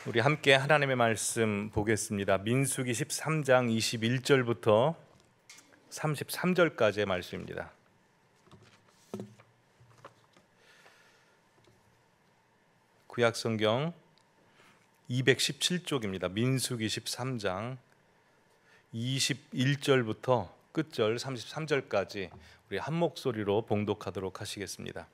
우리 함께 하나님의 말씀 보겠습니다. 민수기 13장 21절부터 33절까지의 말씀입니다. 구약성경 217쪽입니다. 민수기 13장 21절부터 끝절 33절까지 우리 한 목소리로 봉독하도록 하시겠습니다.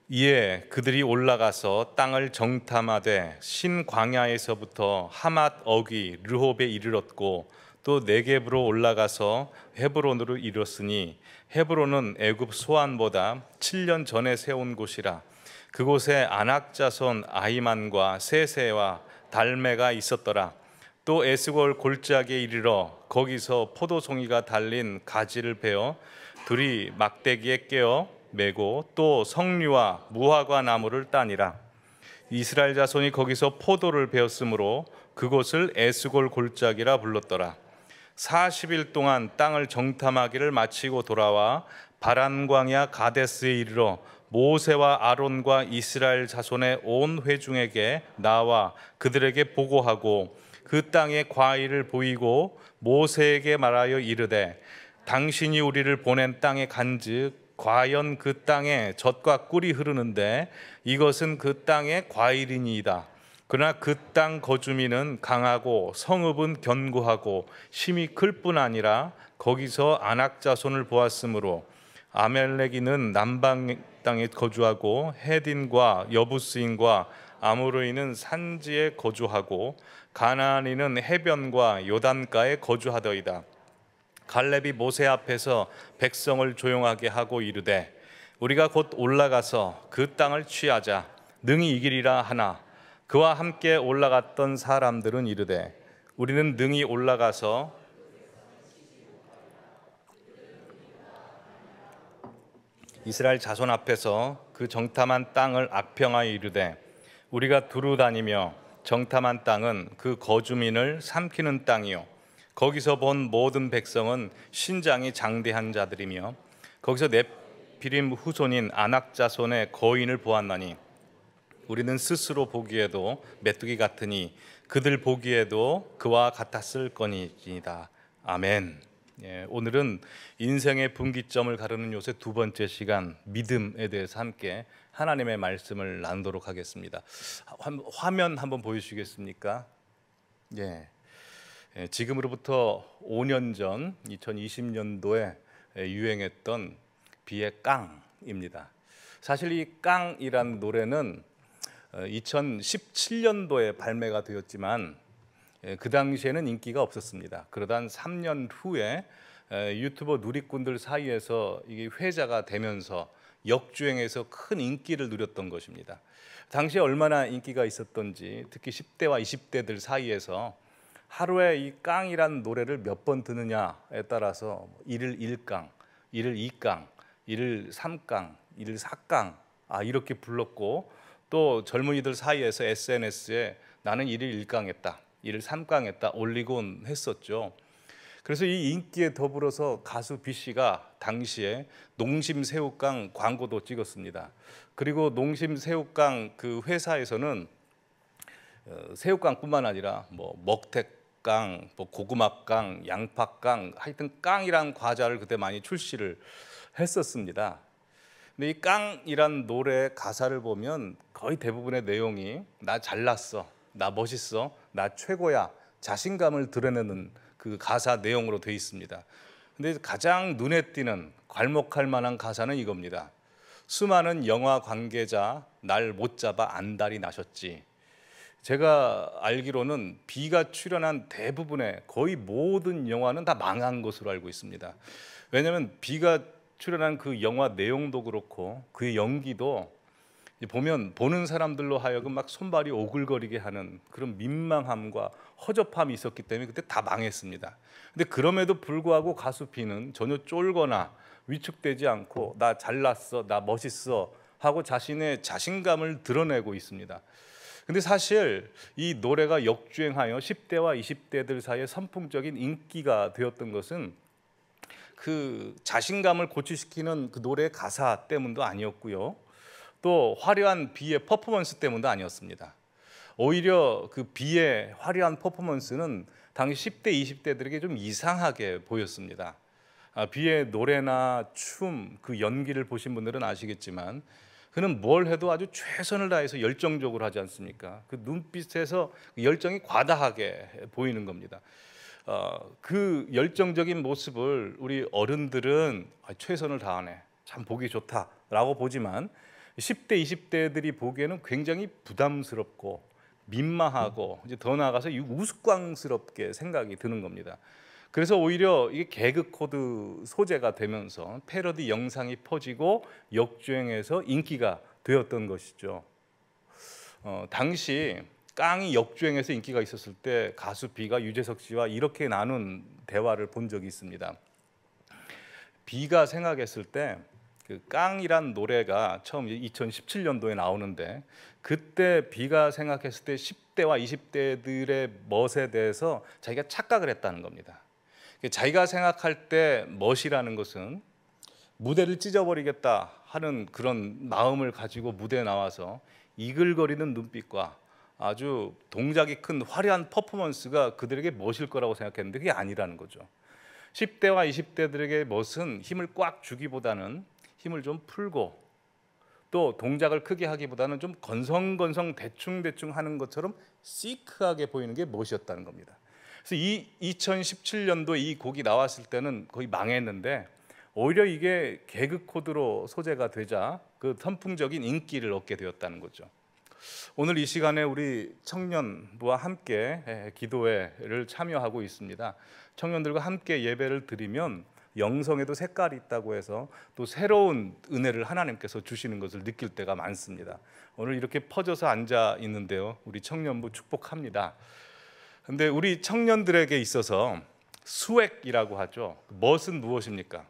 이에 그들이 올라가서 땅을 정탐하되 신광야에서부터 하맛 어귀 르홉에 이르렀고 또 네겝으로 올라가서 헤브론으로 이르렀으니 헤브론은 애굽 소안보다 7년 전에 세운 곳이라. 그곳에 아낙 자손 아히만과 세세와 달메가 있었더라. 또 에스골 골짜기에 이르러 거기서 포도송이가 달린 가지를 베어 둘이 막대기에 깨어 메고 또 석류와 무화과 나무를 따니라. 이스라엘 자손이 거기서 포도를 베었으므로 그곳을 에스골 골짜기라 불렀더라. 40일 동안 땅을 정탐하기를 마치고 돌아와 바란 광야 가데스에 이르러 모세와 아론과 이스라엘 자손의 온 회중에게 나와 그들에게 보고하고 그 땅의 과일을 보이고 모세에게 말하여 이르되 당신이 우리를 보낸 땅에 간즉 과연 그 땅에 젖과 꿀이 흐르는데 이것은 그 땅의 과일이니이다. 그러나 그 땅 거주민은 강하고 성읍은 견고하고 힘이 클 뿐 아니라 거기서 아낙 자손을 보았으므로 아멜렉인은 남방 땅에 거주하고 헤딘과 여부스인과 아모르인은 산지에 거주하고 가나안인은 해변과 요단가에 거주하더이다. 갈렙이 모세 앞에서 백성을 조용하게 하고 이르되 우리가 곧 올라가서 그 땅을 취하자 능히 이기리라 하나 그와 함께 올라갔던 사람들은 이르되 우리는 능히 올라가서 이스라엘 자손 앞에서 그 정탐한 땅을 악평하여 이르되 우리가 두루 다니며 정탐한 땅은 그 거주민을 삼키는 땅이요 거기서 본 모든 백성은 신장이 장대한 자들이며 거기서 네피림 후손인 아낙 자손의 거인을 보았나니 우리는 스스로 보기에도 메뚜기 같으니 그들 보기에도 그와 같았을 거니이다. 아멘. 오늘은 인생의 분기점을 가르는 요새 두 번째 시간 믿음에 대해서 함께 하나님의 말씀을 나누도록 하겠습니다. 화면 한번 보여주시겠습니까? 지금으로부터 5년 전 2020년도에 유행했던 비의 깡입니다. 사실 이 깡이란 노래는 2017년도에 발매가 되었지만 그 당시에는 인기가 없었습니다. 그러다 한 3년 후에 유튜버 누리꾼들 사이에서 이게 회자가 되면서 역주행해서 큰 인기를 누렸던 것입니다. 당시에 얼마나 인기가 있었던지 특히 10대와 20대들 사이에서 하루에 이 깡이란 노래를 몇 번 듣느냐에 따라서 1일 1깡, 1일 2깡, 1일 3깡, 1일 4깡 이렇게 불렀고 또 젊은이들 사이에서 SNS에 나는 1일 1깡 했다, 1일 3깡 했다 올리곤 했었죠. 그래서 이 인기에 더불어서 가수 B씨가 당시에 농심새우깡 광고도 찍었습니다. 그리고 농심새우깡 그 회사에서는 새우깡뿐만 아니라 먹태깡, 고구마깡, 양파깡, 하여튼 깡이란 과자를 그때 많이 출시를 했었습니다. 근데 이 깡이란 노래 가사를 보면 거의 대부분의 내용이 나 잘났어, 나 멋있어, 나 최고야, 자신감을 드러내는 그 가사 내용으로 되어 있습니다. 근데 가장 눈에 띄는 괄목할 만한 가사는 이겁니다. 수많은 영화 관계자 날 못 잡아 안달이 나셨지. 제가 알기로는 B가 출연한 대부분의 거의 모든 영화는 다 망한 것으로 알고 있습니다. 왜냐하면 B가 출연한 그 영화 내용도 그렇고 그의 연기도 보면 보는 사람들로 하여금 막 손발이 오글거리게 하는 그런 민망함과 허접함이 있었기 때문에 그때 다 망했습니다. 근데 그럼에도 불구하고 가수 B는 전혀 쫄거나 위축되지 않고 나 잘났어, 나 멋있어 하고 자신의 자신감을 드러내고 있습니다. 근데 사실 이 노래가 역주행하여 10대와 20대들 사이에 선풍적인 인기가 되었던 것은 그 자신감을 고취시키는 그 노래 가사 때문도 아니었고요. 또 화려한 B의 퍼포먼스 때문도 아니었습니다. 오히려 그 비의 화려한 퍼포먼스는 당시 10대, 20대들에게 좀 이상하게 보였습니다. 비의 노래나 춤, 그 연기를 보신 분들은 아시겠지만 그는 뭘 해도 아주 최선을 다해서 열정적으로 하지 않습니까? 그 눈빛에서 열정이 과다하게 보이는 겁니다. 그 열정적인 모습을 우리 어른들은 최선을 다하네, 참 보기 좋다라고 보지만 10대, 20대들이 보기에는 굉장히 부담스럽고 민망하고 이제 더 나아가서 우스꽝스럽게 생각이 드는 겁니다. 그래서 오히려 이게 개그 코드 소재가 되면서 패러디 영상이 퍼지고 역주행해서 인기가 되었던 것이죠. 당시 깡이 역주행해서 인기가 있었을 때 가수 비가 유재석 씨와 이렇게 나눈 대화를 본 적이 있습니다. 비가 생각했을 때 그 깡이란 노래가 처음 2017년도에 나오는데 그때 비가 생각했을 때 10대와 20대들의 멋에 대해서 자기가 착각을 했다는 겁니다. 자기가 생각할 때 멋이라는 것은 무대를 찢어버리겠다 하는 그런 마음을 가지고 무대에 나와서 이글거리는 눈빛과 아주 동작이 큰 화려한 퍼포먼스가 그들에게 멋일 거라고 생각했는데 그게 아니라는 거죠. 10대와 20대들에게 멋은 힘을 꽉 주기보다는 힘을 좀 풀고 또 동작을 크게 하기보다는 좀 건성건성 대충대충 하는 것처럼 시크하게 보이는 게 멋이었다는 겁니다. 그래서 이 2017년도 이 곡이 나왔을 때는 거의 망했는데 오히려 이게 개그 코드로 소재가 되자 그 선풍적인 인기를 얻게 되었다는 거죠. 오늘 이 시간에 우리 청년부와 함께 기도회를 참여하고 있습니다. 청년들과 함께 예배를 드리면 영성에도 색깔이 있다고 해서 또 새로운 은혜를 하나님께서 주시는 것을 느낄 때가 많습니다. 오늘 이렇게 퍼져서 앉아 있는데요, 우리 청년부 축복합니다. 근데 우리 청년들에게 있어서 스웩이라고 하죠. 멋은 무엇입니까?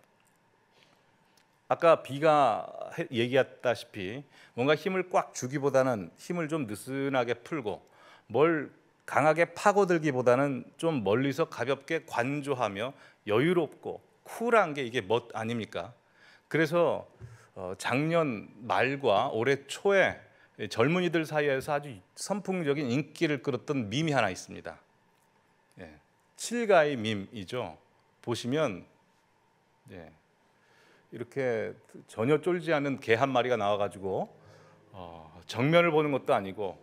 아까 비가 얘기했다시피 뭔가 힘을 꽉 주기보다는 힘을 좀 느슨하게 풀고 뭘 강하게 파고들기보다는 좀 멀리서 가볍게 관조하며 여유롭고 쿨한 게 이게 멋 아닙니까? 그래서 작년 말과 올해 초에 젊은이들 사이에서 아주 선풍적인 인기를 끌었던 밈이 하나 있습니다. 칠가이 밈이죠. 보시면 이렇게 전혀 쫄지 않은 개 한 마리가 나와가지고 정면을 보는 것도 아니고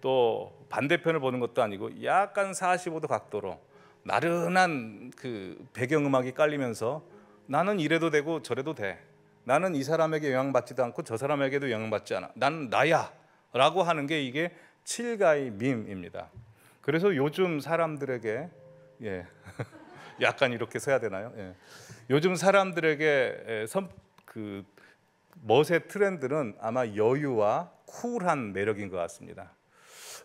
또 반대편을 보는 것도 아니고 약간 45도 각도로 나른한 그 배경음악이 깔리면서 나는 이래도 되고 저래도 돼, 나는 이 사람에게 영향받지도 않고 저 사람에게도 영향받지 않아, 나는 나야 라고 하는 게 이게 칠가이 밈입니다. 그래서 요즘 사람들에게 약간 이렇게 서야 되나요? 요즘 사람들에게 그 멋의 트렌드는 아마 여유와 쿨한 매력인 것 같습니다.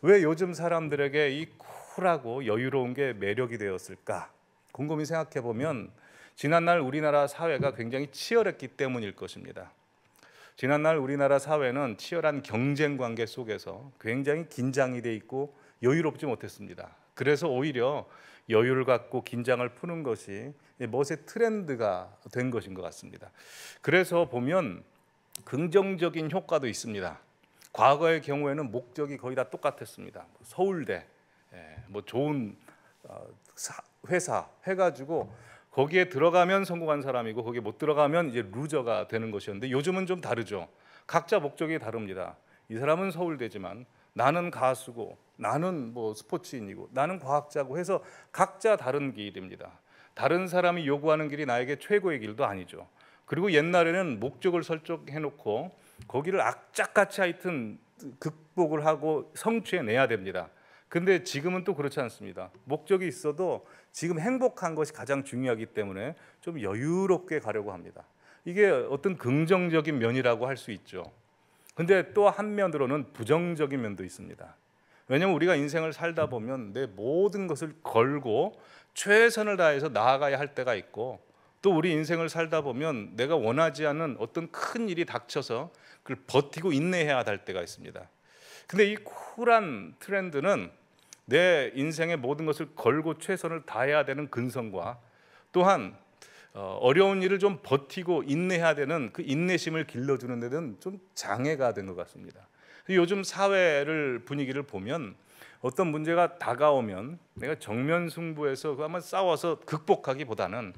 왜 요즘 사람들에게 이 쿨하고 여유로운 게 매력이 되었을까? 곰곰이 생각해 보면 지난날 우리나라 사회가 굉장히 치열했기 때문일 것입니다. 지난날 우리나라 사회는 치열한 경쟁 관계 속에서 굉장히 긴장이 돼 있고 여유롭지 못했습니다. 그래서 오히려 여유를 갖고 긴장을 푸는 것이 멋의 트렌드가 된 것인 것 같습니다. 그래서 보면 긍정적인 효과도 있습니다. 과거의 경우에는 목적이 거의 다 똑같았습니다. 서울대, 뭐 좋은 회사 해가지고 거기에 들어가면 성공한 사람이고 거기에 못 들어가면 이제 루저가 되는 것이었는데 요즘은 좀 다르죠. 각자 목적이 다릅니다. 이 사람은 서울대지만 나는 가수고 나는 뭐 스포츠인이고 나는 과학자고 해서 각자 다른 길입니다. 다른 사람이 요구하는 길이 나에게 최고의 길도 아니죠. 그리고 옛날에는 목적을 설정해놓고 거기를 악착같이 하여튼 극복을 하고 성취해내야 됩니다. 근데 지금은 또 그렇지 않습니다. 목적이 있어도 지금 행복한 것이 가장 중요하기 때문에 좀 여유롭게 가려고 합니다. 이게 어떤 긍정적인 면이라고 할 수 있죠. 근데 또 한면으로는 부정적인 면도 있습니다. 왜냐하면 우리가 인생을 살다 보면 내 모든 것을 걸고 최선을 다해서 나아가야 할 때가 있고 또 우리 인생을 살다 보면 내가 원하지 않은 어떤 큰 일이 닥쳐서 그걸 버티고 인내해야 할 때가 있습니다. 근데 이 쿨한 트렌드는 내 인생의 모든 것을 걸고 최선을 다해야 되는 근성과 또한 어려운 일을 좀 버티고 인내해야 되는 그 인내심을 길러주는 데는 좀 장애가 된 것 같습니다. 요즘 사회를 분위기를 보면 어떤 문제가 다가오면 내가 정면 승부해서 그 한번 싸워서 극복하기보다는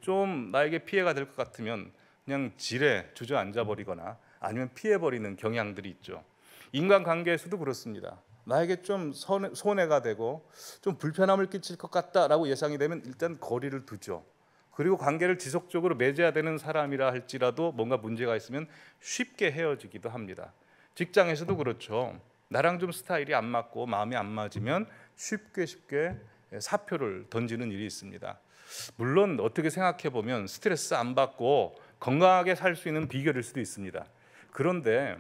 좀 나에게 피해가 될 것 같으면 그냥 지레 주저앉아 버리거나 아니면 피해 버리는 경향들이 있죠. 인간관계에서도 그렇습니다. 나에게 좀 손해가 되고 좀 불편함을 끼칠 것 같다라고 예상이 되면 일단 거리를 두죠. 그리고 관계를 지속적으로 맺어야 되는 사람이라 할지라도 뭔가 문제가 있으면 쉽게 헤어지기도 합니다. 직장에서도 그렇죠. 나랑 좀 스타일이 안 맞고 마음이 안 맞으면 쉽게 사표를 던지는 일이 있습니다. 물론 어떻게 생각해 보면 스트레스 안 받고 건강하게 살 수 있는 비결일 수도 있습니다. 그런데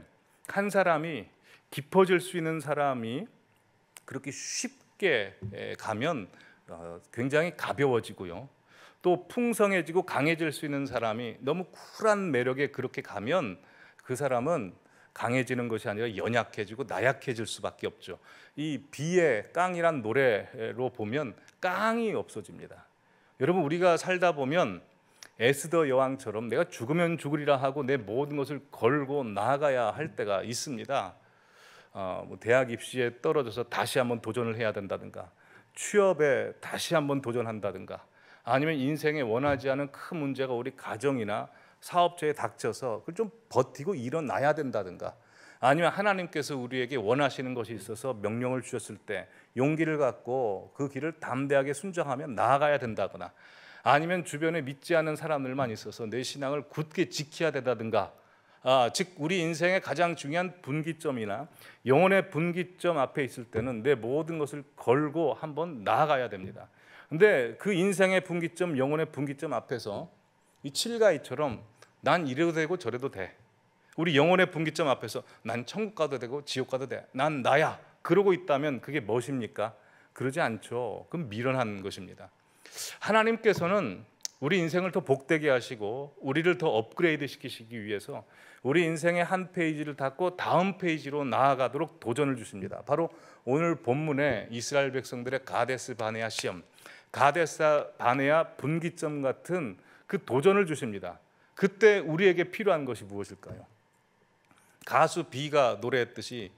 한 사람이 깊어질 수 있는 사람이 그렇게 쉽게 가면 굉장히 가벼워지고요. 또 풍성해지고 강해질 수 있는 사람이 너무 쿨한 매력에 그렇게 가면 그 사람은 강해지는 것이 아니라 연약해지고 나약해질 수밖에 없죠. 이 비의 깡이란 노래로 보면 깡이 없어집니다. 여러분, 우리가 살다 보면 에스더 여왕처럼 내가 죽으면 죽으리라 하고 내 모든 것을 걸고 나아가야 할 때가 있습니다. 대학 입시에 떨어져서 다시 한번 도전을 해야 된다든가, 취업에 다시 한번 도전한다든가, 아니면 인생에 원하지 않은 큰 문제가 우리 가정이나 사업체에 닥쳐서 그걸 좀 버티고 일어나야 된다든가, 아니면 하나님께서 우리에게 원하시는 것이 있어서 명령을 주셨을 때 용기를 갖고 그 길을 담대하게 순종하며 나아가야 된다거나, 아니면 주변에 믿지 않는 사람들만 있어서 내 신앙을 굳게 지켜야 된다든가, 즉 우리 인생의 가장 중요한 분기점이나 영혼의 분기점 앞에 있을 때는 내 모든 것을 걸고 한번 나아가야 됩니다. 근데 그 인생의 분기점, 영혼의 분기점 앞에서 이 칠가이처럼 난 이래도 되고 저래도 돼, 우리 영혼의 분기점 앞에서 난 천국 가도 되고 지옥 가도 돼, 난 나야, 그러고 있다면 그게 무엇입니까? 그러지 않죠. 그건 미련한 것입니다. 하나님께서는 우리 인생을 더 복되게 하시고 우리를 더 업그레이드 시키시기 위해서 우리 인생의 한 페이지를 닫고 다음 페이지로 나아가도록 도전을 주십니다. 바로 오늘 본문의 이스라엘 백성들의 가데스 바네아 시험, 가데스 바네아 분기점 같은 그 도전을 주십니다. 그때 우리에게 필요한 것이 무엇일까요? 가수 비가 노래했듯이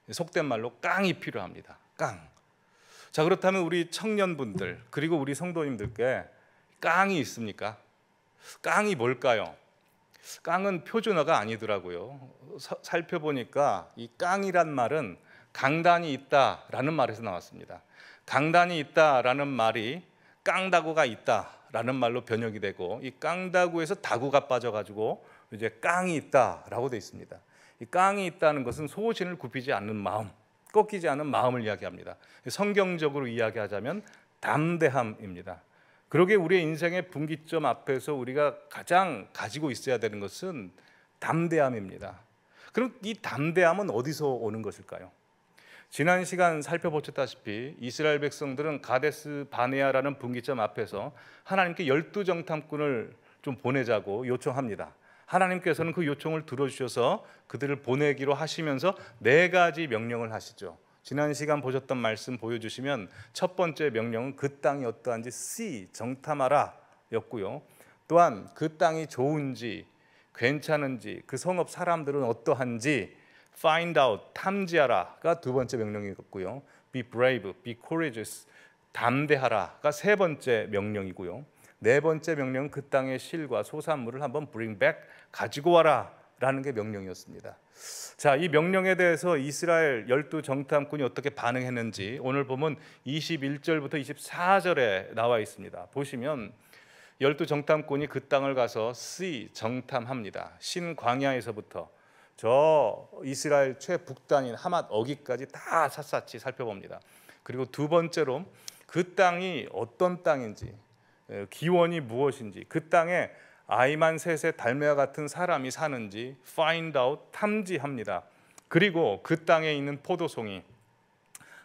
속된 말로 깡이 필요합니다. 깡. 자, 그렇다면 우리 청년분들 그리고 우리 성도님들께 깡이 있습니까? 깡이 뭘까요? 깡은 표준어가 아니더라고요. 살펴보니까 이 깡이란 말은 강단이 있다라는 말에서 나왔습니다. 강단이 있다라는 말이 깡다구가 있다라는 말로 변형이 되고, 이 깡다구에서 다구가 빠져가지고 이제 깡이 있다라고 되어 있습니다. 이 깡이 있다는 것은 소신을 굽히지 않는 마음, 꺾이지 않은 마음을 이야기합니다. 성경적으로 이야기하자면 담대함입니다. 그러게 우리의 인생의 분기점 앞에서 우리가 가장 가지고 있어야 되는 것은 담대함입니다. 그럼 이 담대함은 어디서 오는 것일까요? 지난 시간 살펴보셨다시피 이스라엘 백성들은 가데스 바네아라는 분기점 앞에서 하나님께 12정탐꾼을 좀 보내자고 요청합니다. 하나님께서는 그 요청을 들어주셔서 그들을 보내기로 하시면서 4가지 명령을 하시죠. 지난 시간 보셨던 말씀 보여주시면 첫 번째 명령은 그 땅이 어떠한지 see, 정탐하라 였고요. 또한 그 땅이 좋은지 괜찮은지 그 성읍 사람들은 어떠한지 find out, 탐지하라가 두 번째 명령이었고요. be brave, be courageous, 담대하라가 세 번째 명령이고요. 네 번째 명령은 그 땅의 실과 소산물을 한번 bring back, 가지고 와라 라는 게 명령이었습니다. 자, 이 명령에 대해서 이스라엘 12정탐꾼이 어떻게 반응했는지 오늘 보면 21절부터 24절에 나와 있습니다. 보시면 12정탐꾼이 그 땅을 가서 see, 정탐합니다. 신광야에서부터 저 이스라엘 최북단인 하맛 어기까지 다 샅샅이 살펴봅니다. 그리고 두 번째로 그 땅이 어떤 땅인지, 기원이 무엇인지, 그 땅에 아이만 셋의 달매와 같은 사람이 사는지 find out, 탐지합니다. 그리고 그 땅에 있는 포도송이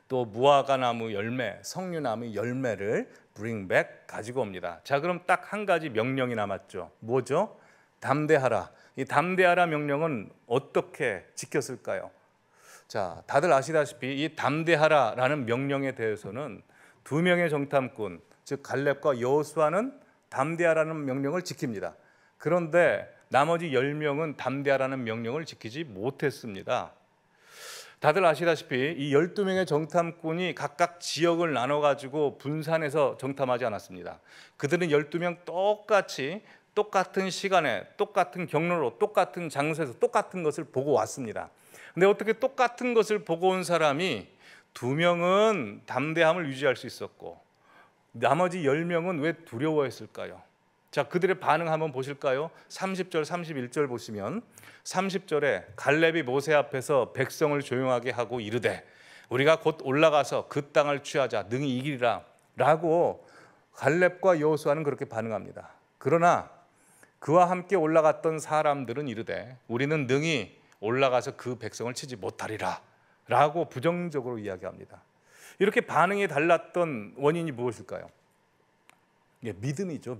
또 무화과 나무 열매, 석류나무 열매를 bring back, 가지고 옵니다. 자, 그럼 딱 한 가지 명령이 남았죠. 뭐죠? 담대하라. 이 담대하라 명령은 어떻게 지켰을까요? 자, 다들 아시다시피 이 담대하라라는 명령에 대해서는 2명의 정탐꾼, 즉 갈렙과 여호수아는 담대하라는 명령을 지킵니다. 그런데 나머지 10명은 담대하라는 명령을 지키지 못했습니다. 다들 아시다시피 이 12명의 정탐꾼이 각각 지역을 나눠가지고 분산해서 정탐하지 않았습니다. 그들은 12명 똑같이 똑같은 시간에 똑같은 경로로 똑같은 장소에서 똑같은 것을 보고 왔습니다. 근데 어떻게 똑같은 것을 보고 온 사람이 2명은 담대함을 유지할 수 있었고 나머지 10명은 왜 두려워했을까요? 자, 그들의 반응 한번 보실까요? 30절, 31절 보시면 30절에 갈렙이 모세 앞에서 백성을 조용하게 하고 이르되 우리가 곧 올라가서 그 땅을 취하자 능히 이기리라 라고 갈렙과 여호수아는 그렇게 반응합니다. 그러나 그와 함께 올라갔던 사람들은 이르되 우리는 능히 올라가서 그 백성을 치지 못하리라 라고 부정적으로 이야기합니다. 이렇게 반응이 달랐던 원인이 무엇일까요? 믿음이죠.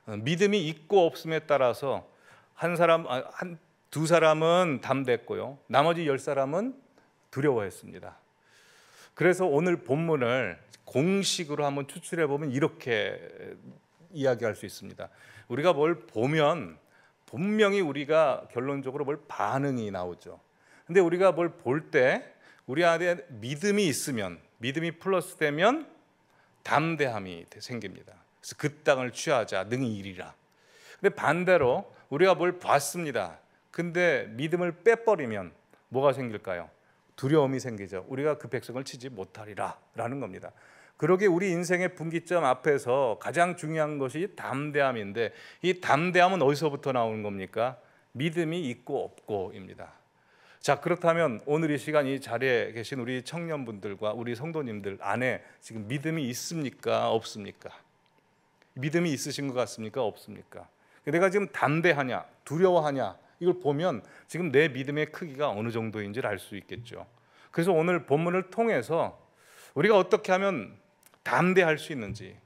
믿음이 있고 없음에 따라서 두 사람은 담대했고요, 나머지 10사람은 두려워했습니다. 그래서 오늘 본문을 공식으로 한번 추출해 보면 이렇게 이야기할 수 있습니다. 우리가 뭘 보면 분명히 우리가 결론적으로 뭘 반응이 나오죠. 근데 우리가 뭘 볼 때 우리 안에 믿음이 있으면, 믿음이 플러스 되면 담대함이 생깁니다. 그래서 그 땅을 취하자 능히 이리라. 근데 반대로 우리가 뭘 봤습니다. 근데 믿음을 빼버리면 뭐가 생길까요? 두려움이 생기죠. 우리가 그 백성을 치지 못하리라 라는 겁니다. 그러게 우리 인생의 분기점 앞에서 가장 중요한 것이 담대함인데 이 담대함은 어디서부터 나오는 겁니까? 믿음이 있고 없고입니다. 자, 그렇다면 오늘 이 시간 이 자리에 계신 우리 청년분들과 우리 성도님들 안에 지금 믿음이 있습니까? 없습니까? 믿음이 있으신 것 같습니까? 없습니까? 내가 지금 담대하냐, 두려워하냐 이걸 보면 지금 내 믿음의 크기가 어느 정도인지를 알 수 있겠죠. 그래서 오늘 본문을 통해서 우리가 어떻게 하면 담대할 수 있는지,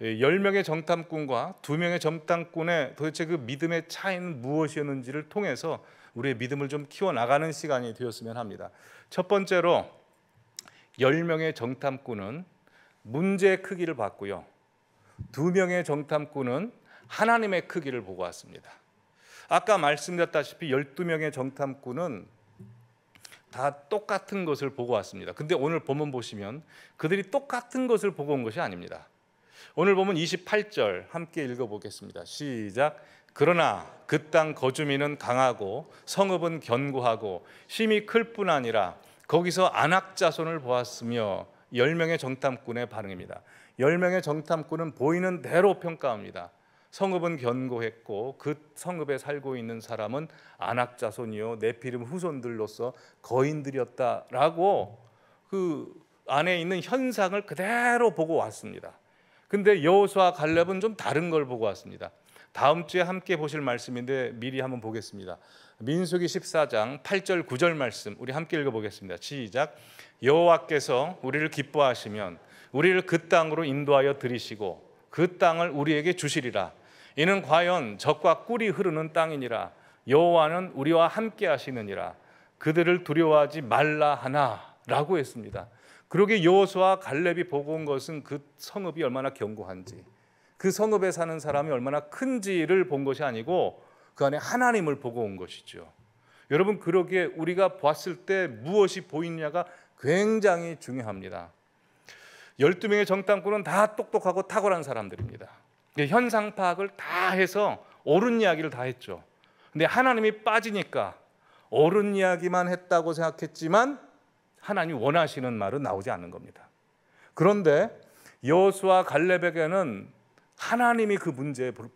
10명의 정탐꾼과 2명의 정탐꾼의 도대체 그 믿음의 차이는 무엇이었는지를 통해서 우리의 믿음을 좀 키워나가는 시간이 되었으면 합니다. 첫 번째로 10명의 정탐꾼은 문제의 크기를 봤고요, 2명의 정탐꾼은 하나님의 크기를 보고 왔습니다. 아까 말씀드렸다시피 12명의 정탐꾼은 다 똑같은 것을 보고 왔습니다. 근데 오늘 본문 보시면 그들이 똑같은 것을 보고 온 것이 아닙니다. 오늘 보면 28절 함께 읽어보겠습니다. 시작. 그러나 그 땅 거주민은 강하고 성읍은 견고하고 힘이 클 뿐 아니라 거기서 안악 자손을 보았으며 10명의 정탐꾼의 반응입니다. 10명의 정탐꾼은 보이는 대로 평가합니다. 성읍은 견고했고 그 성읍에 살고 있는 사람은 안악 자손이요 네피림 후손들로서 거인들이었다라고 그 안에 있는 현상을 그대로 보고 왔습니다. 근데 여호수아 갈렙은 좀 다른 걸 보고 왔습니다. 다음 주에 함께 보실 말씀인데 미리 한번 보겠습니다. 민수기 14장 8절 9절 말씀 우리 함께 읽어보겠습니다. 시작. 여호와께서 우리를 기뻐하시면 우리를 그 땅으로 인도하여 들이시고 그 땅을 우리에게 주시리라. 이는 과연 젖과 꿀이 흐르는 땅이니라. 여호와는 우리와 함께 하시느니라. 그들을 두려워하지 말라 하나라고 했습니다. 그러게 여호수아 갈렙이 보고 온 것은 그 성읍이 얼마나 견고한지, 그 성읍에 사는 사람이 얼마나 큰지를 본 것이 아니고 그 안에 하나님을 보고 온 것이죠. 여러분, 그러기에 우리가 봤을 때 무엇이 보이느냐가 굉장히 중요합니다. 12명의 정탐꾼은 다 똑똑하고 탁월한 사람들입니다. 현상 파악을 다 해서 옳은 이야기를 다 했죠. 근데 하나님이 빠지니까 옳은 이야기만 했다고 생각했지만 하나님이 원하시는 말은 나오지 않는 겁니다. 그런데 여호수아 갈렙에게는 하나님이 그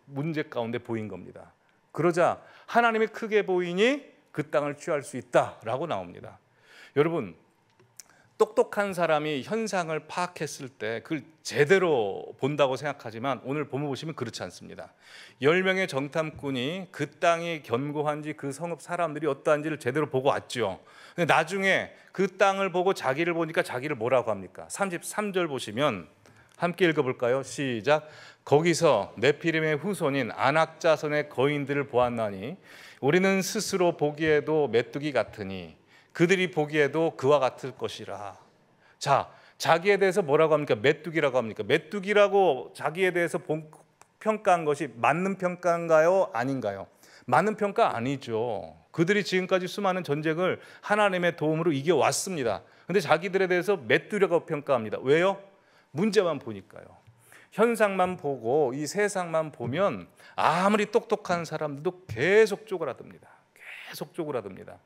문제 가운데 보인 겁니다. 그러자 하나님이 크게 보이니 그 땅을 취할 수 있다라고 나옵니다. 여러분, 똑똑한 사람이 현상을 파악했을 때 그걸 제대로 본다고 생각하지만 오늘 본문 보시면 그렇지 않습니다. 10명의 정탐꾼이 그 땅이 견고한지 그 성읍 사람들이 어떠한지를 제대로 보고 왔죠. 근데 나중에 그 땅을 보고 자기를 보니까 자기를 뭐라고 합니까? 33절 보시면 함께 읽어볼까요? 시작. 거기서 네피림의 후손인 아낙 자손의 거인들을 보았나니 우리는 스스로 보기에도 메뚜기 같으니 그들이 보기에도 그와 같을 것이라. 자, 자기에 대해서 뭐라고 합니까? 메뚜기라고 합니까? 메뚜기라고 자기에 대해서 평가한 것이 맞는 평가인가요? 아닌가요? 맞는 평가 아니죠. 그들이 지금까지 수많은 전쟁을 하나님의 도움으로 이겨왔습니다. 근데 자기들에 대해서 메뚜려고 평가합니다. 왜요? 문제만 보니까요. 현상만 보고 이 세상만 보면 아무리 똑똑한 사람들도 계속 쪼그라듭니다. 계속 쪼그라듭니다.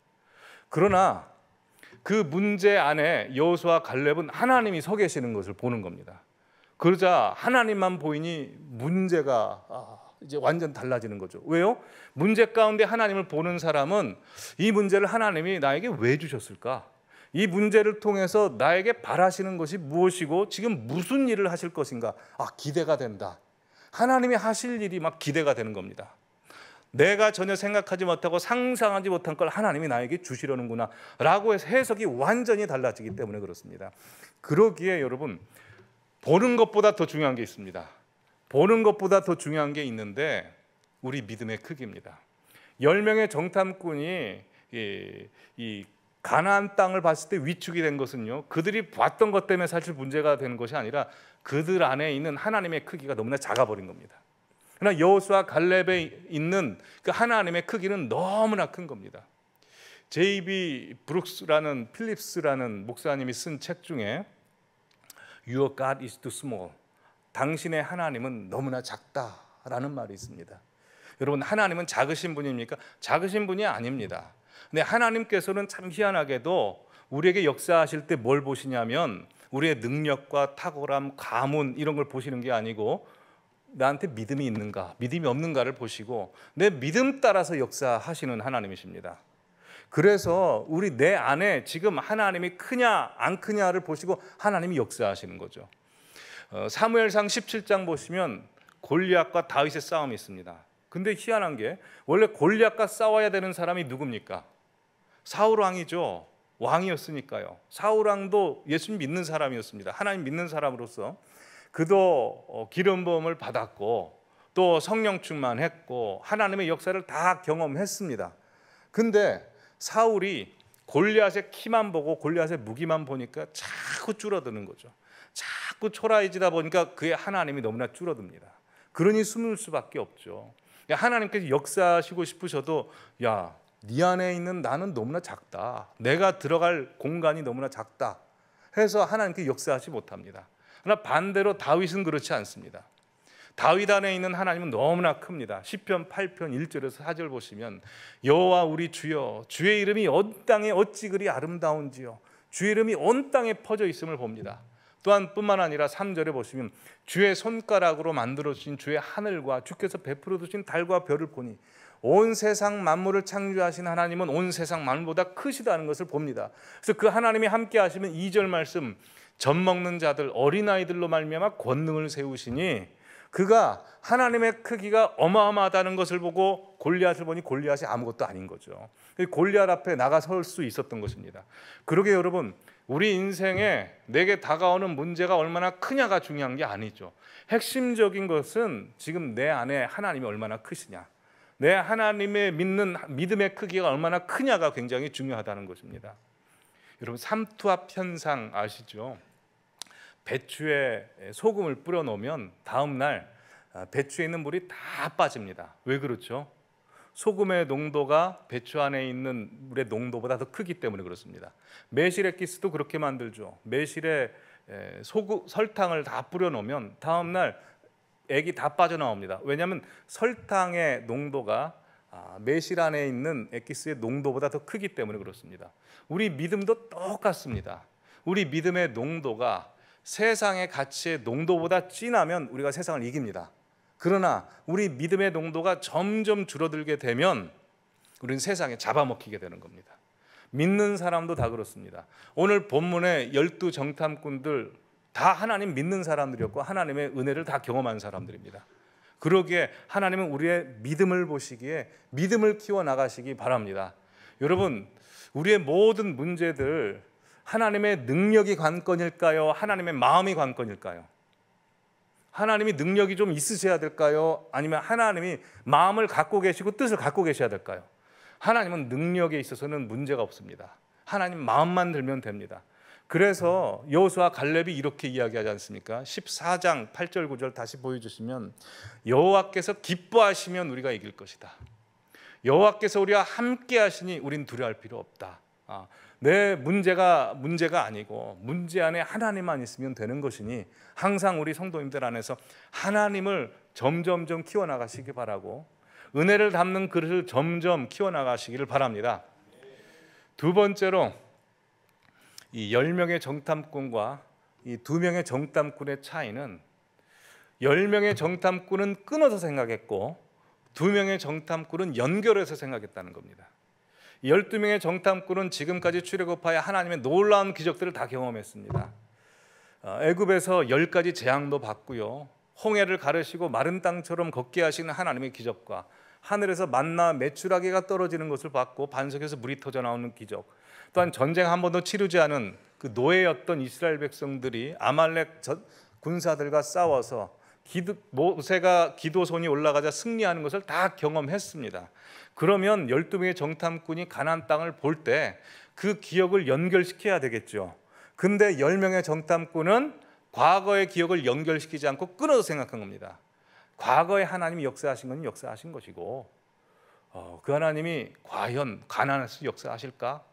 그러나 그 문제 안에 여호수아 갈렙은 하나님이 서 계시는 것을 보는 겁니다. 그러자 하나님만 보이니 문제가 이제 완전 달라지는 거죠. 왜요? 문제 가운데 하나님을 보는 사람은 이 문제를 하나님이 나에게 왜 주셨을까? 이 문제를 통해서 나에게 바라시는 것이 무엇이고 지금 무슨 일을 하실 것인가? 기대가 된다. 하나님이 하실 일이 막 기대가 되는 겁니다. 내가 전혀 생각하지 못하고 상상하지 못한 걸 하나님이 나에게 주시려는구나 라고 해서 해석이 완전히 달라지기 때문에 그렇습니다. 그러기에 여러분, 보는 것보다 더 중요한 게 있습니다. 보는 것보다 더 중요한 게 있는데 우리 믿음의 크기입니다. 10명의 정탐꾼이 이 가나안 땅을 봤을 때 위축이 된 것은요, 그들이 봤던 것 때문에 사실 문제가 되는 것이 아니라 그들 안에 있는 하나님의 크기가 너무나 작아버린 겁니다. 그러나 여호수아 갈렙에 있는 그 하나님의 크기는 너무나 큰 겁니다. J.B. 브룩스라는 필립스라는 목사님이 쓴 책 중에 Your God is too small, 당신의 하나님은 너무나 작다라는 말이 있습니다. 여러분, 하나님은 작으신 분입니까? 작으신 분이 아닙니다. 근데 하나님께서는 참 희한하게도 우리에게 역사하실 때 뭘 보시냐면 우리의 능력과 탁월함, 가문 이런 걸 보시는 게 아니고 나한테 믿음이 있는가, 믿음이 없는가를 보시고 내 믿음 따라서 역사하시는 하나님이십니다. 그래서 내 안에 지금 하나님이 크냐 안 크냐를 보시고 하나님이 역사하시는 거죠. 사무엘상 17장 보시면 골리앗과 다윗의 싸움이 있습니다. 근데 희한한 게 원래 골리앗과 싸워야 되는 사람이 누굽니까? 사울 왕이죠. 왕이었으니까요. 사울 왕도 예수님 믿는 사람이었습니다. 하나님 믿는 사람으로서 그도 기름 부음을 받았고 또 성령 충만했고 하나님의 역사를 다 경험했습니다. 근데 사울이 골리앗의 키만 보고 골리앗의 무기만 보니까 자꾸 줄어드는 거죠. 자꾸 초라해지다 보니까 그의 하나님이 너무나 줄어듭니다. 그러니 숨을 수밖에 없죠. 하나님께서 역사하시고 싶으셔도 네 안에 있는 나는 너무나 작다, 내가 들어갈 공간이 너무나 작다 해서 하나님께 역사하지 못합니다. 그러나 반대로 다윗은 그렇지 않습니다. 다윗 안에 있는 하나님은 너무나 큽니다. 시편 8편 1절에서 4절 보시면 여호와 우리 주여, 주의 이름이 온 땅에 어찌 그리 아름다운지요, 주의 이름이 온 땅에 퍼져 있음을 봅니다. 또한 뿐만 아니라 3절에 보시면 주의 손가락으로 만들어주신 주의 하늘과 주께서 베풀어 주신 달과 별을 보니 온 세상 만물을 창조하신 하나님은 온 세상 만물보다 크시다는 것을 봅니다. 그래서 그 하나님이 함께 하시면 2절 말씀, 젖 먹는 자들 어린아이들로 말미암아 권능을 세우시니, 그가 하나님의 크기가 어마어마하다는 것을 보고 골리앗을 보니 골리앗이 아무것도 아닌 거죠. 골리앗 앞에 나가설 수 있었던 것입니다. 그러게 여러분, 우리 인생에 내게 다가오는 문제가 얼마나 크냐가 중요한 게 아니죠. 핵심적인 것은 지금 내 안에 하나님이 얼마나 크시냐, 내 하나님의 믿는 믿음의 크기가 얼마나 크냐가 굉장히 중요하다는 것입니다. 여러분, 삼투압 현상 아시죠? 배추에 소금을 뿌려 놓으면 다음 날 배추에 있는 물이 다 빠집니다. 왜 그렇죠? 소금의 농도가 배추 안에 있는 물의 농도보다 더 크기 때문에 그렇습니다. 매실 액기스도 그렇게 만들죠. 매실에 설탕을 다 뿌려 놓으면 다음 날 액이 다 빠져나옵니다. 왜냐하면 설탕의 농도가 매실 안에 있는 액기스의 농도보다 더 크기 때문에 그렇습니다. 우리 믿음도 똑같습니다. 우리 믿음의 농도가 세상의 가치의 농도보다 진하면 우리가 세상을 이깁니다. 그러나 우리 믿음의 농도가 점점 줄어들게 되면 우리는 세상에 잡아먹히게 되는 겁니다. 믿는 사람도 다 그렇습니다. 오늘 본문의 12 정탐꾼들 다 하나님 믿는 사람들이었고 하나님의 은혜를 다 경험한 사람들입니다. 그러기에 하나님은 우리의 믿음을 보시기에 믿음을 키워나가시기 바랍니다. 여러분, 우리의 모든 문제들 하나님의 능력이 관건일까요? 하나님의 마음이 관건일까요? 하나님이 능력이 좀 있으셔야 될까요? 아니면 하나님이 마음을 갖고 계시고 뜻을 갖고 계셔야 될까요? 하나님은 능력에 있어서는 문제가 없습니다. 하나님 마음만 들면 됩니다. 그래서 여호수아 갈렙이 이렇게 이야기하지 않습니까? 14장 8절 9절 다시 보여주시면 여호와께서 기뻐하시면 우리가 이길 것이다. 여호와께서 우리와 함께 하시니 우린 두려워할 필요 없다. 내 문제가 아니고 문제 안에 하나님만 있으면 되는 것이니 항상 우리 성도님들 안에서 하나님을 점점점 키워나가시기 바라고 은혜를 담는 그릇을 점점 키워나가시기를 바랍니다. 두 번째로 이 10명의 정탐꾼과 이 2명의 정탐꾼의 차이는 10명의 정탐꾼은 끊어서 생각했고 2명의 정탐꾼은 연결해서 생각했다는 겁니다. 12명의 정탐꾼은 지금까지 출애굽하여 하나님의 놀라운 기적들을 다 경험했습니다. 애굽에서 10가지 재앙도 받고요, 홍해를 가르시고 마른 땅처럼 걷게 하시는 하나님의 기적과 하늘에서 만나 메추라기가 떨어지는 것을 봤고 반석에서 물이 터져 나오는 기적, 또한 전쟁 한 번도 치르지 않은 그 노예였던 이스라엘 백성들이 아말렉 군사들과 싸워서 모세가 기도손이 올라가자 승리하는 것을 다 경험했습니다. 그러면 12명의 정탐꾼이 가나안 땅을 볼 때 그 기억을 연결시켜야 되겠죠. 근데 10명의 정탐꾼은 과거의 기억을 연결시키지 않고 끊어서 생각한 겁니다. 과거에 하나님이 역사하신 건 역사하신 것이고 그 하나님이 과연 가나안에서 역사하실까?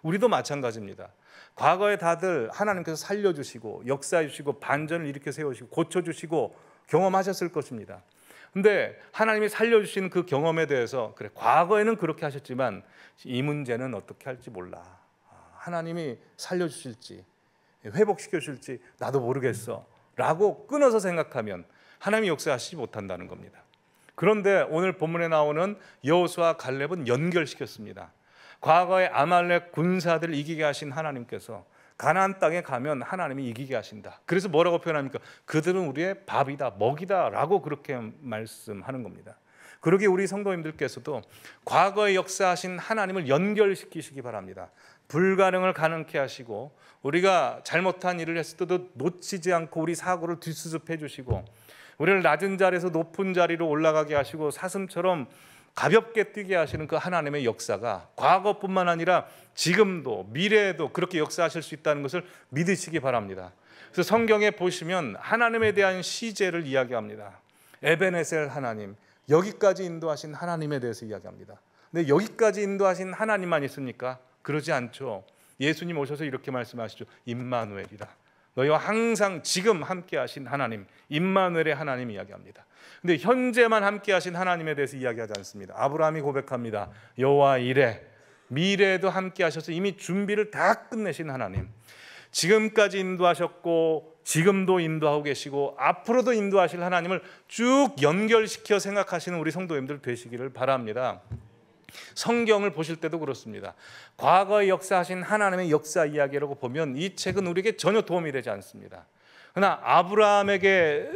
우리도 마찬가지입니다. 과거에 다들 하나님께서 살려주시고 역사해 주시고 반전을 일으켜 세우시고 고쳐주시고 경험하셨을 것입니다. 근데 하나님이 살려주신 그 경험에 대해서 그래, 과거에는 그렇게 하셨지만 이 문제는 어떻게 할지 몰라. 하나님이 살려주실지 회복시켜 주실지 나도 모르겠어 라고 끊어서 생각하면 하나님이 역사하시지 못한다는 겁니다. 그런데 오늘 본문에 나오는 여호수아 갈렙은 연결시켰습니다. 과거에 아말렉 군사들을 이기게 하신 하나님께서 가나안 땅에 가면 하나님이 이기게 하신다. 그래서 뭐라고 표현합니까? 그들은 우리의 밥이다, 먹이다 라고 그렇게 말씀하는 겁니다. 그러기에 우리 성도님들께서도 과거에 역사하신 하나님을 연결시키시기 바랍니다. 불가능을 가능케 하시고 우리가 잘못한 일을 했을 때도 놓치지 않고 우리 사고를 뒷수습해 주시고 우리를 낮은 자리에서 높은 자리로 올라가게 하시고 사슴처럼 가볍게 뛰게 하시는 그 하나님의 역사가 과거뿐만 아니라 지금도 미래에도 그렇게 역사하실 수 있다는 것을 믿으시기 바랍니다. 그래서 성경에 보시면 하나님에 대한 시제를 이야기합니다. 에베네셀 하나님, 여기까지 인도하신 하나님에 대해서 이야기합니다. 근데 여기까지 인도하신 하나님만 있습니까? 그러지 않죠. 예수님 오셔서 이렇게 말씀하시죠. 임마누엘이다. 너희와 항상 지금 함께 하신 하나님, 임마누엘의 하나님 이야기합니다. 근데 현재만 함께 하신 하나님에 대해서 이야기하지 않습니다. 아브라함이 고백합니다. 여호와 이레, 미래에도 함께 하셔서 이미 준비를 다 끝내신 하나님, 지금까지 인도하셨고 지금도 인도하고 계시고 앞으로도 인도하실 하나님을 쭉 연결시켜 생각하시는 우리 성도님들 되시기를 바랍니다. 성경을 보실 때도 그렇습니다. 과거에 역사하신 하나님의 역사 이야기라고 보면 이 책은 우리에게 전혀 도움이 되지 않습니다. 그러나 아브라함에게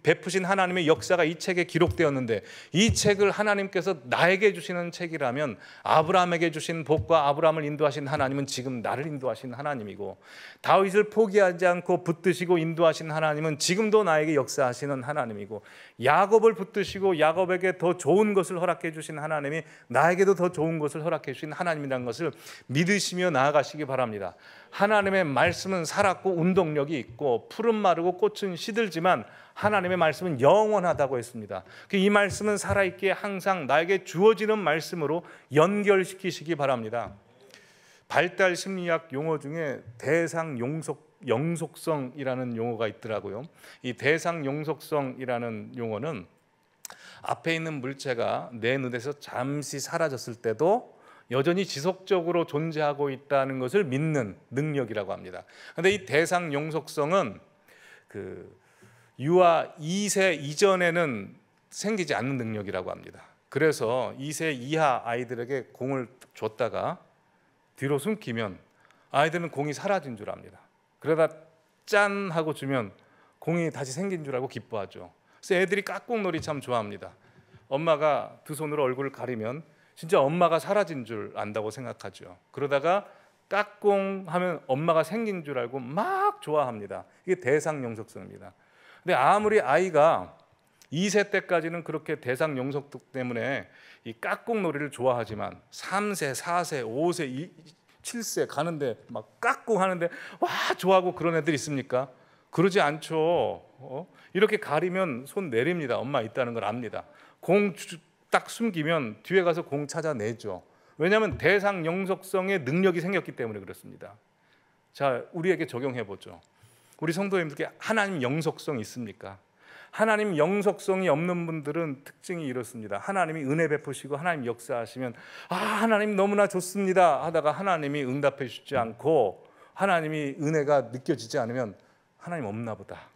베푸신 하나님의 역사가 이 책에 기록되었는데 이 책을 하나님께서 나에게 주시는 책이라면 아브라함에게 주신 복과 아브라함을 인도하신 하나님은 지금 나를 인도하신 하나님이고 다윗을 포기하지 않고 붙드시고 인도하신 하나님은 지금도 나에게 역사하시는 하나님이고 야곱을 붙드시고 야곱에게 더 좋은 것을 허락해 주신 하나님이 나에게도 더 좋은 것을 허락해 주신 하나님이라는 것을 믿으시며 나아가시기 바랍니다. 하나님의 말씀은 살았고 운동력이 있고 푸른 마르고 꽃은 시들지만 하나님의 말씀은 영원하다고 했습니다. 이 말씀은 살아있기에 항상 나에게 주어지는 말씀으로 연결시키시기 바랍니다. 발달 심리학 용어 중에 대상 영속성이라는 용어가 있더라고요. 이 대상 영속성이라는 용어는 앞에 있는 물체가 내 눈에서 잠시 사라졌을 때도 여전히 지속적으로 존재하고 있다는 것을 믿는 능력이라고 합니다. 그런데 이 대상 용속성은 유아 2세 이전에는 생기지 않는 능력이라고 합니다. 그래서 2세 이하 아이들에게 공을 줬다가 뒤로 숨기면 아이들은 공이 사라진 줄 압니다. 그러다 짠 하고 주면 공이 다시 생긴 줄 알고 기뻐하죠. 그래서 애들이 깍꿍놀이 참 좋아합니다. 엄마가 두 손으로 얼굴을 가리면 진짜 엄마가 사라진 줄 안다고 생각하죠. 그러다가 까꿍 하면 엄마가 생긴 줄 알고 막 좋아합니다. 이게 대상 영속성입니다. 근데 아무리 아이가 2세 때까지는 그렇게 대상 영속성 때문에 이 까꿍 놀이를 좋아하지만 3세, 4세, 5세, 7세 가는데 막 까꿍 하는데 와 좋아하고 그런 애들 있습니까? 그러지 않죠. 이렇게 가리면 손 내립니다. 엄마 있다는 걸 압니다. 공 딱 숨기면 뒤에 가서 공 찾아내죠. 왜냐하면 대상 영속성의 능력이 생겼기 때문에 그렇습니다. 자, 우리에게 적용해 보죠. 우리 성도님들께 하나님 영속성 있습니까? 하나님 영속성이 없는 분들은 특징이 이렇습니다. 하나님이 은혜 베푸시고 하나님 역사하시면 하나님 너무나 좋습니다 하다가 하나님이 응답해 주지 않고 하나님이 은혜가 느껴지지 않으면 하나님 없나 보다.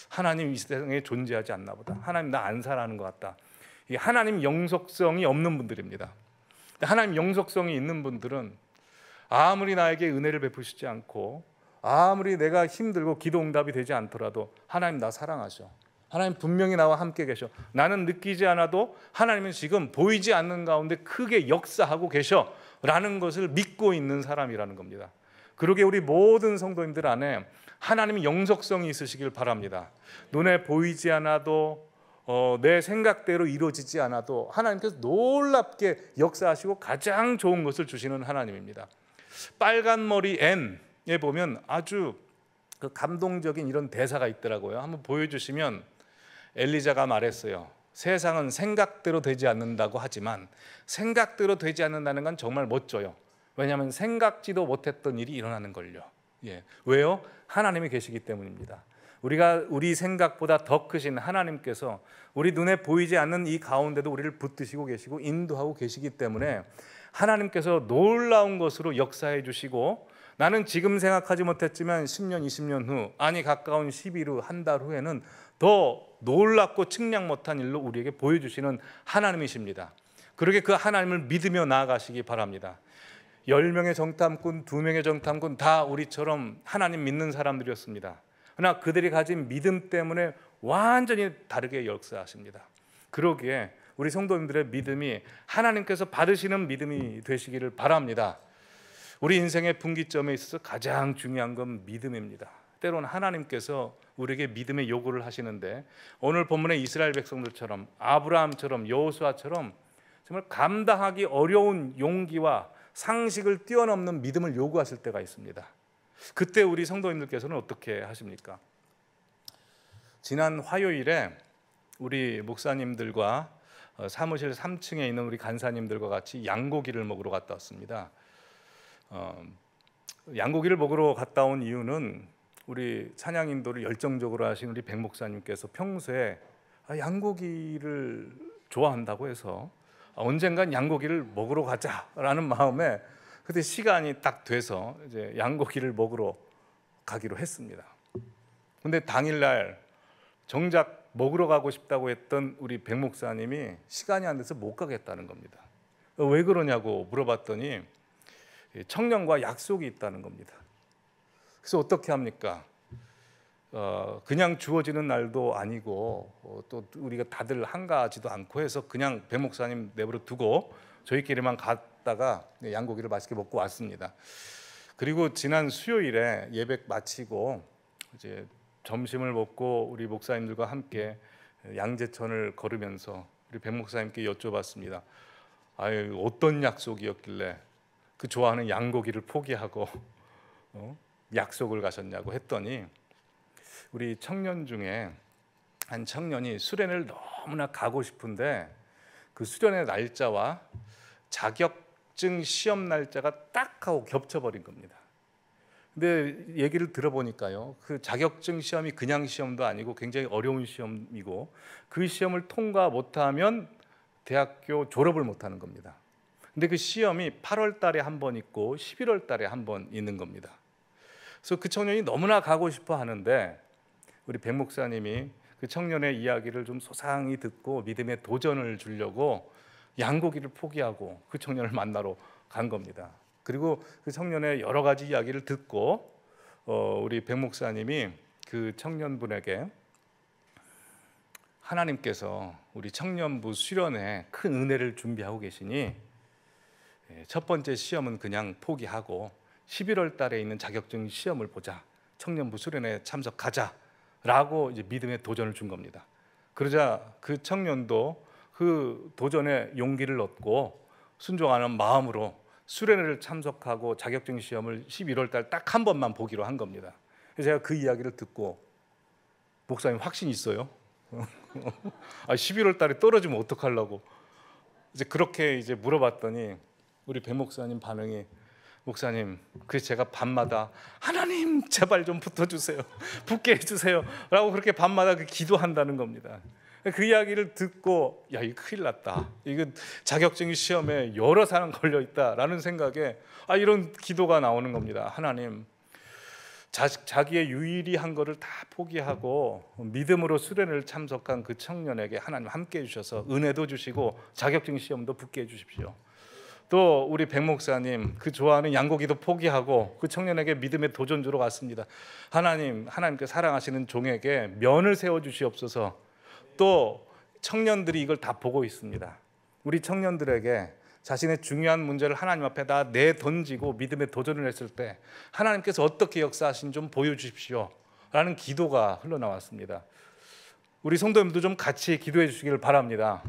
하나님 이 세상에 존재하지 않나 보다. 하나님 나 안 살아하는 것 같다. 이게 하나님 영속성이 없는 분들입니다. 하나님 영속성이 있는 분들은 아무리 나에게 은혜를 베푸시지 않고 아무리 내가 힘들고 기도 응답이 되지 않더라도 하나님 나 사랑하셔. 하나님 분명히 나와 함께 계셔. 나는 느끼지 않아도 하나님은 지금 보이지 않는 가운데 크게 역사하고 계셔 라는 것을 믿고 있는 사람이라는 겁니다. 그러게 우리 모든 성도님들 안에 하나님의 영속성이 있으시길 바랍니다. 눈에 보이지 않아도 내 생각대로 이루어지지 않아도 하나님께서 놀랍게 역사하시고 가장 좋은 것을 주시는 하나님입니다. 빨간 머리 N에 보면 아주 그 감동적인 이런 대사가 있더라고요. 한번 보여주시면 엘리자가 말했어요. 세상은 생각대로 되지 않는다고 하지만 생각대로 되지 않는다는 건 정말 멋져요. 왜냐하면 생각지도 못했던 일이 일어나는 걸요. 왜요? 하나님이 계시기 때문입니다. 우리 생각보다 더 크신 하나님께서 우리 눈에 보이지 않는 이 가운데도 우리를 붙드시고 계시고 인도하고 계시기 때문에 하나님께서 놀라운 것으로 역사해 주시고 나는 지금 생각하지 못했지만 10년, 20년 후 아니 가까운 10일 후, 한 달 후에는 더 놀랍고 측량 못한 일로 우리에게 보여주시는 하나님이십니다. 그러게 그 하나님을 믿으며 나아가시기 바랍니다. 10명의 정탐꾼, 2명의 정탐꾼 다 우리처럼 하나님 믿는 사람들이었습니다. 그러나 그들이 가진 믿음 때문에 완전히 다르게 역사하십니다. 그러기에 우리 성도님들의 믿음이 하나님께서 받으시는 믿음이 되시기를 바랍니다. 우리 인생의 분기점에 있어서 가장 중요한 건 믿음입니다. 때로는 하나님께서 우리에게 믿음의 요구를 하시는데 오늘 본문의 이스라엘 백성들처럼 아브라함처럼 여호수아처럼 정말 감당하기 어려운 용기와 상식을 뛰어넘는 믿음을 요구하실 때가 있습니다. 그때 우리 성도님들께서는 어떻게 하십니까? 지난 화요일에 우리 목사님들과 사무실 3층에 있는 우리 간사님들과 같이 양고기를 먹으러 갔다 왔습니다. 양고기를 먹으러 갔다 온 이유는 우리 찬양 인도를 열정적으로 하신 우리 백 목사님께서 평소에 양고기를 좋아한다고 해서 언젠간 양고기를 먹으러 가자라는 마음에 그때 시간이 딱 돼서 이제 양고기를 먹으러 가기로 했습니다. 근데 당일날 정작 먹으러 가고 싶다고 했던 우리 백 목사님이 시간이 안 돼서 못 가겠다는 겁니다. 왜 그러냐고 물어봤더니 청년과 약속이 있다는 겁니다. 그래서 어떻게 합니까? 그냥 주어지는 날도 아니고 또 우리가 다들 한가하지도 않고 해서 그냥 백 목사님 내버려 두고 저희끼리만 갔다가 양고기를 맛있게 먹고 왔습니다. 그리고 지난 수요일에 예배 마치고 이제 점심을 먹고 우리 목사님들과 함께 양재천을 걸으면서 우리 백 목사님께 여쭤봤습니다. 어떤 약속이었길래 그 좋아하는 양고기를 포기하고 약속을 가셨냐고 했더니 우리 청년 중에 한 청년이 수련을 너무나 가고 싶은데 그 수련의 날짜와 자격증 시험 날짜가 딱 하고 겹쳐버린 겁니다. 근데 얘기를 들어보니까요, 그 자격증 시험이 그냥 시험도 아니고 굉장히 어려운 시험이고 그 시험을 통과 못하면 대학교 졸업을 못하는 겁니다. 근데 그 시험이 8월 달에 한 번 있고 11월 달에 한 번 있는 겁니다. 그래서 그 청년이 너무나 가고 싶어 하는데 우리 백 목사님이 그 청년의 이야기를 좀 소상히 듣고 믿음의 도전을 주려고 양고기를 포기하고 그 청년을 만나러 간 겁니다. 그리고 그 청년의 여러 가지 이야기를 듣고 우리 백 목사님이 그 청년분에게 하나님께서 우리 청년부 수련에 큰 은혜를 준비하고 계시니 첫 번째 시험은 그냥 포기하고 11월 달에 있는 자격증 시험을 보자. 청년부 수련에 참석하자라고 이제 믿음의 도전을 준 겁니다. 그러자 그 청년도 그 도전에 용기를 얻고 순종하는 마음으로 수련회를 참석하고 자격증 시험을 11월 달 딱 한 번만 보기로 한 겁니다. 그래서 제가 그 이야기를 듣고 목사님 확신 있어요? 아, 11월 달에 떨어지면 어떡하려고. 이제 그렇게 이제 물어봤더니 우리 배 목사님 반응이, 목사님, 그래서 제가 밤마다 하나님 제발 좀 붙어주세요, 붙게 해주세요 라고 그렇게 밤마다 기도한다는 겁니다. 그 이야기를 듣고 야, 이거 큰일 났다, 이거 자격증 시험에 여러 사람 걸려 있다라는 생각에 이런 기도가 나오는 겁니다. 하나님, 자기의 유일히 한 거를 다 포기하고 믿음으로 수련을 참석한 그 청년에게 하나님 함께 해주셔서 은혜도 주시고 자격증 시험도 붙게 해주십시오. 또 우리 백 목사님 그 좋아하는 양고기도 포기하고 그 청년에게 믿음의 도전주로 갔습니다. 하나님께 사랑하시는 종에게 면을 세워주시옵소서. 또 청년들이 이걸 다 보고 있습니다. 우리 청년들에게 자신의 중요한 문제를 하나님 앞에 다 내던지고 믿음의 도전을 했을 때 하나님께서 어떻게 역사하신 좀 보여주십시오 라는 기도가 흘러나왔습니다. 우리 성도님도 좀 같이 기도해 주시기를 바랍니다.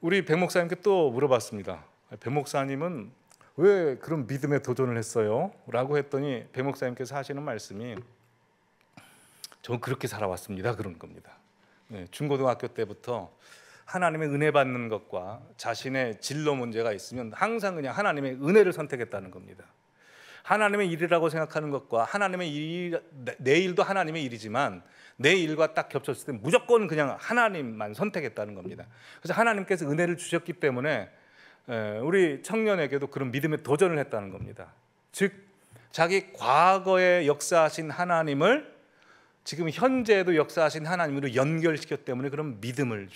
우리 백 목사님께 또 물어봤습니다. 백 목사님은 왜 그런 믿음의 도전을 했어요? 라고 했더니 백 목사님께서 하시는 말씀이, 저는 그렇게 살아왔습니다, 그런 겁니다. 중고등학교 때부터 하나님의 은혜 받는 것과 자신의 진로 문제가 있으면 항상 그냥 하나님의 은혜를 선택했다는 겁니다. 하나님의 일이라고 생각하는 것과 하나님의 일, 내 일도 하나님의 일이지만 내 일과 딱 겹쳤을 때 무조건 그냥 하나님만 선택했다는 겁니다. 그래서 하나님께서 은혜를 주셨기 때문에 우리 청년에게도 그런 믿음의 도전을 했다는 겁니다. 즉 자기 과거에 역사하신 하나님을 지금 현재에도 역사하신 하나님으로 연결시켰기 때문에 그런 믿음을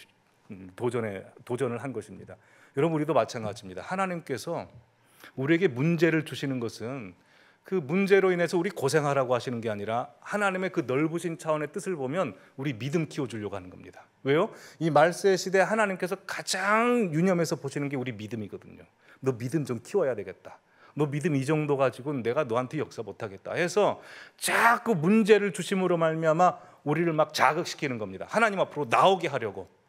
도전을 한 것입니다. 여러분, 우리도 마찬가지입니다. 하나님께서 우리에게 문제를 주시는 것은 그 문제로 인해서 우리 고생하라고 하시는 게 아니라 하나님의 그 넓으신 차원의 뜻을 보면 우리 믿음 키워주려고 하는 겁니다. 왜요? 이 말세 시대에 하나님께서 가장 유념해서 보시는 게 우리 믿음이거든요. 너 믿음 좀 키워야 되겠다, 너 믿음 이 정도 가지고는 내가 너한테 역사 못하겠다 해서 자꾸 문제를 주심으로 말미암아 우리를 막 자극시키는 겁니다. 하나님 앞으로 나오게 하려고.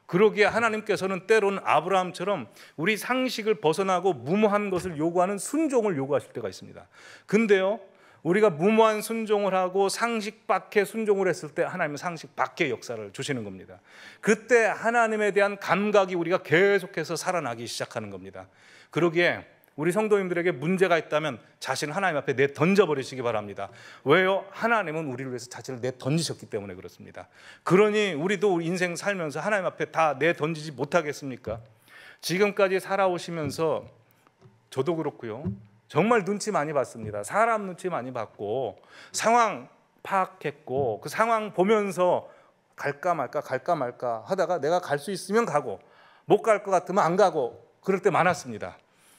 그러기에 하나님께서는 때로는 아브라함처럼 우리 상식을 벗어나고 무모한 것을 요구하는 순종을 요구하실 때가 있습니다. 근데요, 우리가 무모한 순종을 하고 상식 밖에 순종을 했을 때 하나님은 상식 밖의 역사를 주시는 겁니다. 그때 하나님에 대한 감각이 우리가 계속해서 살아나기 시작하는 겁니다. 그러기에 우리 성도님들에게 문제가 있다면 자신을 하나님 앞에 내던져버리시기 바랍니다. 왜요? 하나님은 우리를 위해서 자신을 내던지셨기 때문에 그렇습니다. 그러니 우리도 인생 살면서 하나님 앞에 다 내던지지 못하겠습니까? 지금까지 살아오시면서 저도 그렇고요, 정말 눈치 많이 봤습니다. 사람 눈치 많이 봤고 상황 파악했고 그 상황 보면서 갈까 말까 하다가 내가 갈 수 있으면 가고 못 갈 것 같으면 안 가고 그럴 때 많았습니다.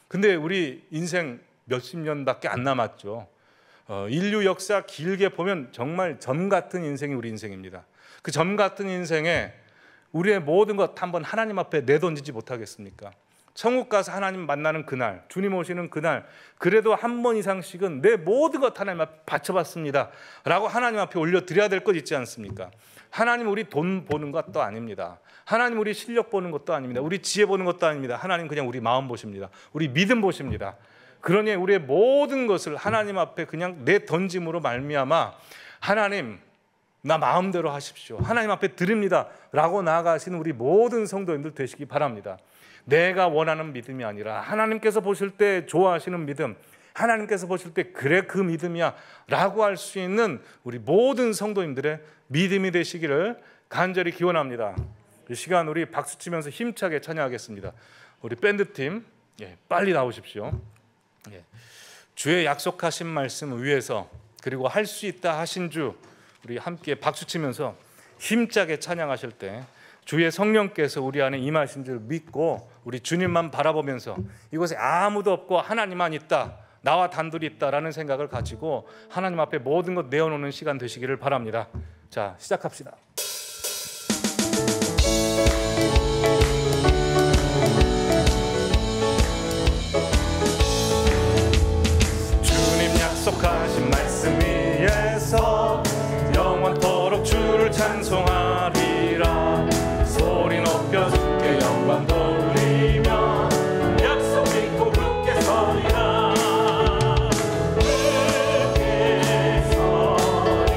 근데 우리 인생 몇십 년밖에 안 남았죠. 인류 역사 길게 보면 정말 점 같은 인생이 우리 인생입니다. 그 점 같은 인생에 우리의 모든 것 한번 하나님 앞에 내던지지 못하겠습니까? 천국 가서 하나님 만나는 그날, 주님 오시는 그날, 그래도 한 번 이상씩은 내 모든 것 하나님 앞에 바쳐봤습니다 라고 하나님 앞에 올려드려야 될 것 있지 않습니까? 하나님 우리 돈 보는 것도 아닙니다. 하나님 우리 실력 보는 것도 아닙니다. 우리 지혜 보는 것도 아닙니다. 하나님 그냥 우리 마음 보십니다. 우리 믿음 보십니다. 그러니 우리의 모든 것을 하나님 앞에 그냥 내던짐으로 말미암아 하나님 나 마음대로 하십시오, 하나님 앞에 드립니다 라고 나아가시는 우리 모든 성도님들 되시기 바랍니다. 내가 원하는 믿음이 아니라 하나님께서 보실 때 좋아하시는 믿음, 하나님께서 보실 때 그래 그 믿음이야 라고 할 수 있는 우리 모든 성도님들의 믿음이 되시기를 간절히 기원합니다. 이 시간 우리 박수치면서 힘차게 찬양하겠습니다. 우리 밴드팀 빨리 나오십시오. 주의 약속하신 말씀 위에서 그리고 할 수 있다 하신 주 우리 함께 박수치면서 힘차게 찬양하실 때 주의 성령께서 우리 안에 임하신 줄 믿고 우리 주님만 바라보면서 이곳에 아무도 없고 하나님만 있다, 나와 단둘이 있다라는 생각을 가지고 하나님 앞에 모든 것 내어놓는 시간 되시기를 바랍니다. 자, 시작합시다. 주님 약속하신 말씀 위에서 영원토록 주를 찬송하리라. 소리 높여 주께 영광 돌리며 약속 믿고 굳게 서리라. 굳게 서리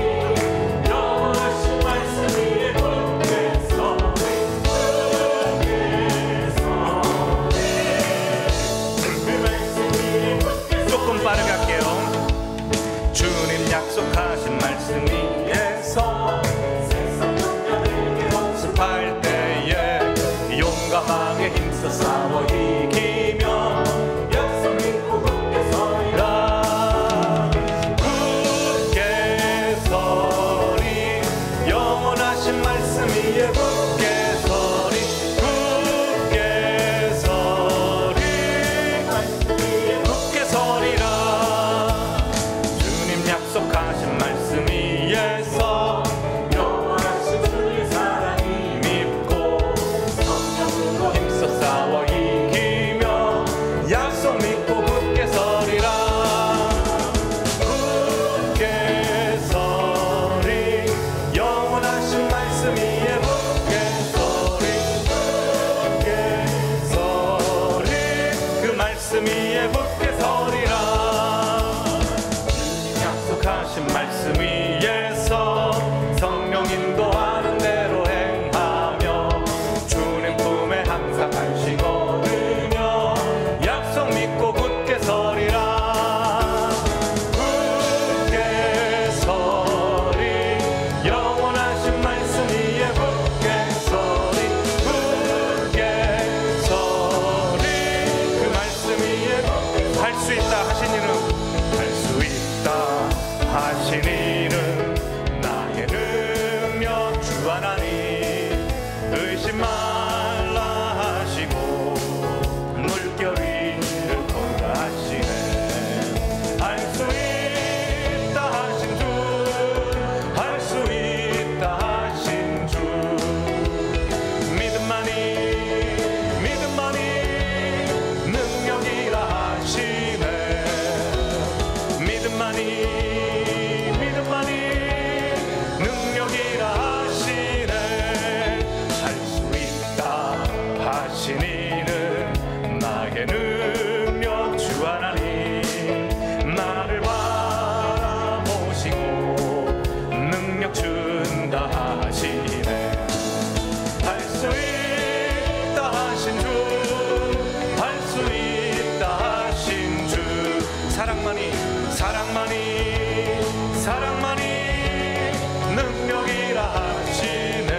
영원하신 말씀 말씀 위에서 세상 경련에게 호흡할 때에 용감하게 힘써 싸워 이기며 약속 믿고 굳게 서리라. 굳게 서리 영원하신 말씀 위에 굳게 서리. 굳게 서리 굳게 서리라. 주님 약속하신 말씀 위에서 영원하신 주의 사랑이 믿고 성령으로 힘써 싸워 이기며 약속 믿고 굳게 서리라. 굳게 서리 영원하신 말씀 위에 굳게 서리. 굳게 서리 그 말씀 위에 굳게 서리라. 약속하신 말씀 위에서 성령 인도하는 대로 행하며 주님 품에 항상 간식 얻으며 약속 믿고 굳게 서리라. 굳게 서리 영원하신 말씀 위에 굳게 서리. 굳게 서리 그 말씀 위에 할 수 있다 하신 이는 할 수 있다 하신 이는 나의 능력 주 하나님. 의심 말라 하시고 물결 위를 걷라 하시네. 할 수 있다 하신 주, 할 수 있다 하신 주. 믿음만이 능력이라 하시네. 믿음만이 능력이라 하시네. 할 수 있다 하신 이는 나의 능력 주 하나님. 나를 바라보시고 능력 준다 하시네. 할 수 있다 하신 주, 할 수 있다 하신 주. 사랑만이 능력이라 하시네.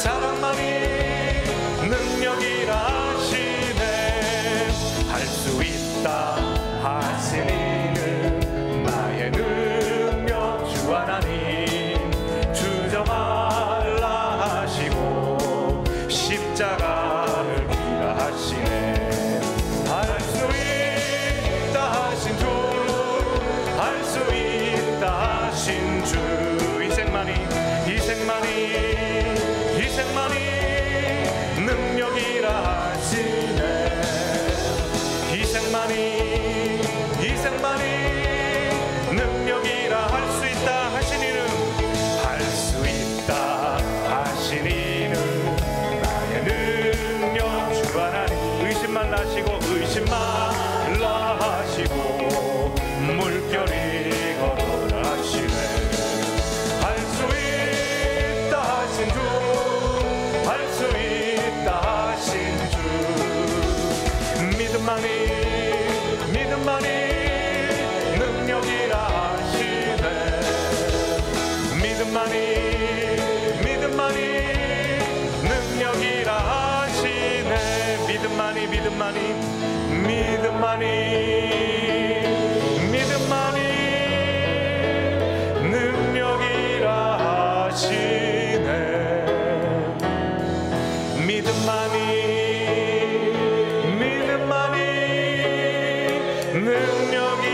사랑만이 능력이라 하시네. 할 수 있다 하신 이는 나의 능력 주 하나님. 주저 말라 하시고 십자가를 지라 하시네. 할 수 있다 하신 주, 할 수 있다 하신 주. 희생만이 능력이라 하시네. 희생만이 능력이라 할 수 있다 하신 이는 할 수 있다 하신 이는 나의 능력 주 하나님. 의심 말라 하시고 물결이 걸어라 하시네. 할 수 있다 하신 주, 할 수 있다 하신 주. 믿음만이 능력이라 하시네. 믿음만이 능력이라 하시네. 믿음만이 능력이라 하시네. 믿음만이 능력이